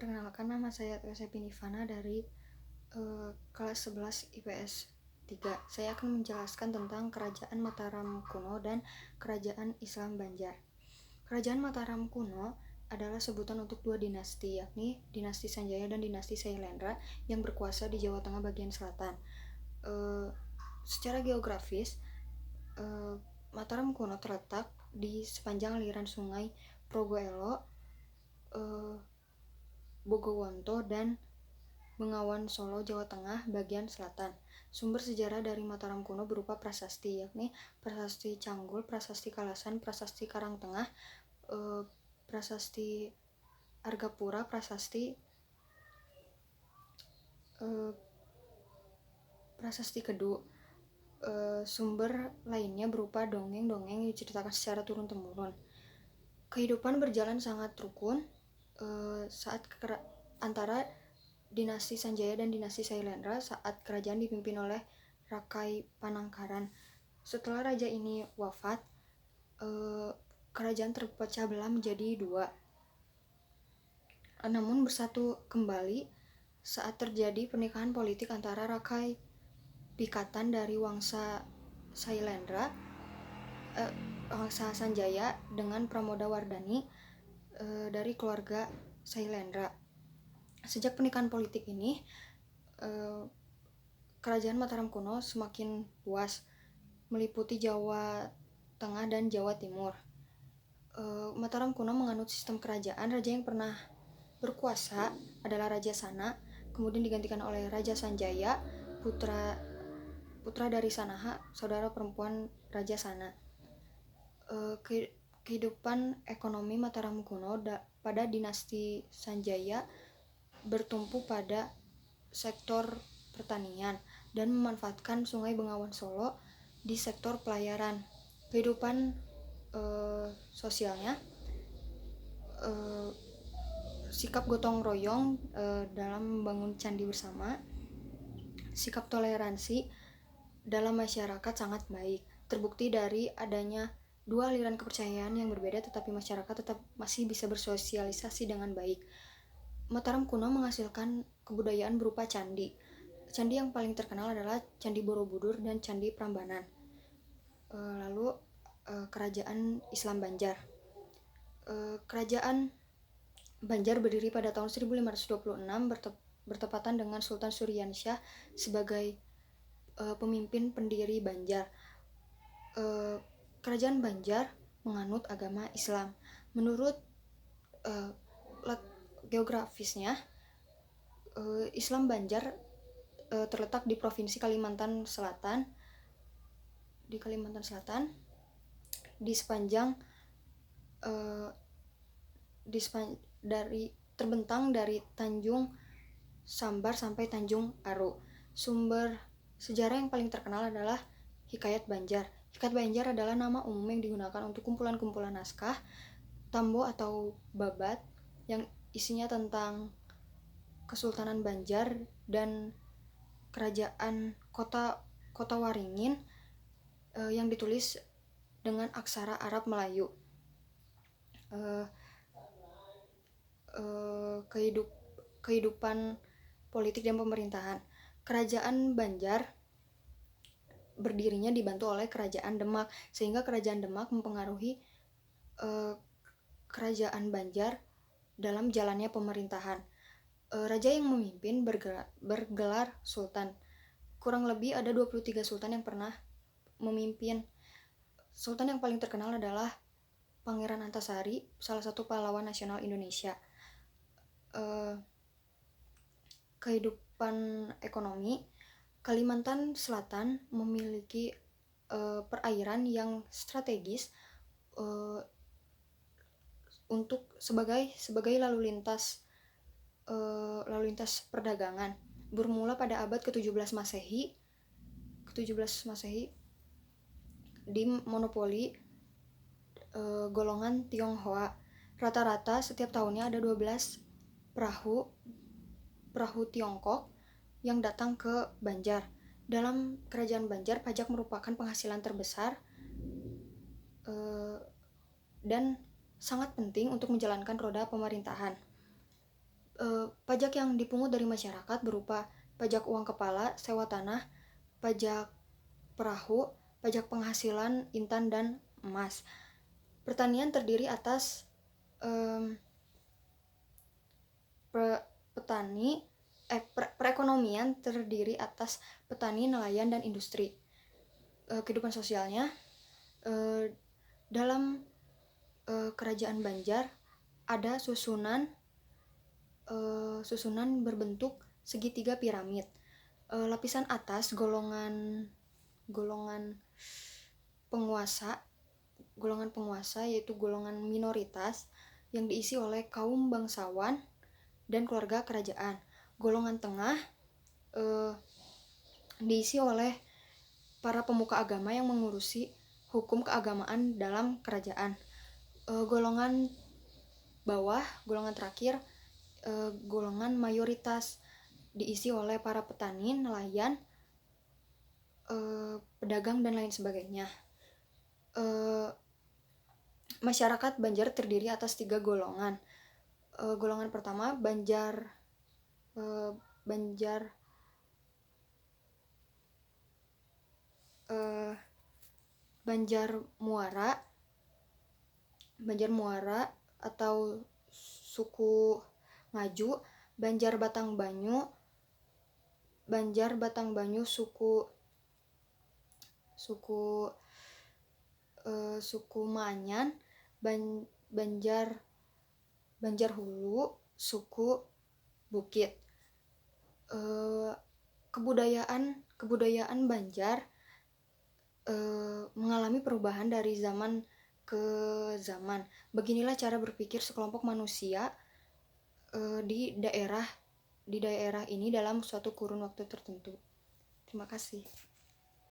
Perkenalkan, nama saya Sepinivana dari kelas 11 IPS 3. Saya akan menjelaskan tentang Kerajaan Mataram kuno dan Kerajaan Islam Banjar. Kerajaan Mataram kuno adalah sebutan untuk dua dinasti, yakni Dinasti Sanjaya dan Dinasti Sailendra yang berkuasa di Jawa Tengah bagian selatan. Secara geografis, Mataram kuno terletak di sepanjang aliran sungai Progoelo, Bogowonto, dan Bengawan Solo, Jawa Tengah bagian selatan. Sumber sejarah dari Mataram kuno berupa prasasti, yakni Prasasti Canggul, Prasasti Kalasan, Prasasti Karangtengah, Prasasti Argapura, Prasasti Kedu. Sumber lainnya berupa dongeng-dongeng yang diceritakan secara turun-temurun. Kehidupan berjalan sangat rukun saat antara Dinasti Sanjaya dan Dinasti Sailendra saat kerajaan dipimpin oleh Rakai Panangkaran. Setelah raja ini wafat, kerajaan terpecah belah menjadi dua, namun bersatu kembali saat terjadi pernikahan politik antara Rakai Pikatan dari Wangsa Sanjaya dengan Pramoda Wardani dari keluarga Sailendra. Sejak pernikahan politik ini, Kerajaan Mataram kuno semakin luas, meliputi Jawa Tengah dan Jawa Timur. Mataram kuno menganut sistem kerajaan. Raja yang pernah berkuasa adalah Raja Sana, kemudian digantikan oleh Raja Sanjaya, putra dari Sanaha, saudara perempuan Raja Sana. Kehidupan ekonomi Mataram kuno pada Dinasti Sanjaya bertumpu pada sektor pertanian dan memanfaatkan Sungai Bengawan Solo di sektor pelayaran. Kehidupan sosialnya, sikap gotong royong dalam membangun candi bersama, sikap toleransi dalam masyarakat sangat baik. Terbukti dari adanya dua aliran kepercayaan yang berbeda, tetapi masyarakat tetap masih bisa bersosialisasi dengan baik. Mataram kuno menghasilkan kebudayaan berupa candi. Candi yang paling terkenal adalah Candi Borobudur dan Candi Prambanan. Lalu Kerajaan Islam Banjar. Kerajaan Banjar berdiri pada tahun 1526 bertepatan dengan Sultan Suryansyah sebagai pemimpin pendiri Banjar. Kerajaan Banjar menganut agama Islam. Menurut geografisnya, Islam Banjar terletak di Provinsi Kalimantan Selatan, di sepanjang terbentang dari Tanjung Sambar sampai Tanjung Aru. Sumber sejarah yang paling terkenal adalah Hikayat Banjar. Hikayat Banjar adalah nama umum yang digunakan untuk kumpulan-kumpulan naskah, tambo atau babat yang isinya tentang Kesultanan Banjar dan kerajaan kota Waringin yang ditulis dengan aksara Arab Melayu. Kehidupan politik dan pemerintahan. Kerajaan Banjar berdirinya dibantu oleh Kerajaan Demak, sehingga Kerajaan Demak mempengaruhi Kerajaan Banjar dalam jalannya pemerintahan. Raja yang memimpin bergelar Sultan. Kurang lebih ada 23 Sultan yang pernah memimpin. Sultan yang paling terkenal adalah Pangeran Antasari, salah satu pahlawan nasional Indonesia. Kehidupan ekonomi. Kalimantan Selatan memiliki perairan yang strategis untuk sebagai lalu lintas perdagangan. Bermula pada abad ke-17 Masehi dimonopoli golongan Tionghoa. Rata-rata setiap tahunnya ada 12 perahu Tiongkok yang datang ke Banjar. Dalam Kerajaan Banjar, pajak merupakan penghasilan terbesar dan sangat penting untuk menjalankan roda pemerintahan. Pajak yang dipungut dari masyarakat berupa pajak uang kepala, sewa tanah, pajak perahu, pajak penghasilan intan dan emas. Pertanian terdiri atas perekonomian terdiri atas petani, nelayan, dan industri. Kehidupan sosialnya dalam kerajaan Banjar ada susunan berbentuk segitiga piramid. Lapisan atas golongan penguasa yaitu golongan minoritas yang diisi oleh kaum bangsawan dan keluarga kerajaan. Golongan tengah diisi oleh para pemuka agama yang mengurusi hukum keagamaan dalam kerajaan. Golongan bawah, golongan terakhir, golongan mayoritas diisi oleh para petani, nelayan, pedagang, dan lain sebagainya. Masyarakat Banjar terdiri atas 3 golongan. Golongan pertama Banjar Muara atau suku Ngaju, Banjar Batang Banyu suku Maanyan, Banjar Hulu suku Bukit. Kebudayaan Banjar mengalami perubahan dari zaman ke zaman. Beginilah cara berpikir sekelompok manusia di daerah ini dalam suatu kurun waktu tertentu. Terima kasih.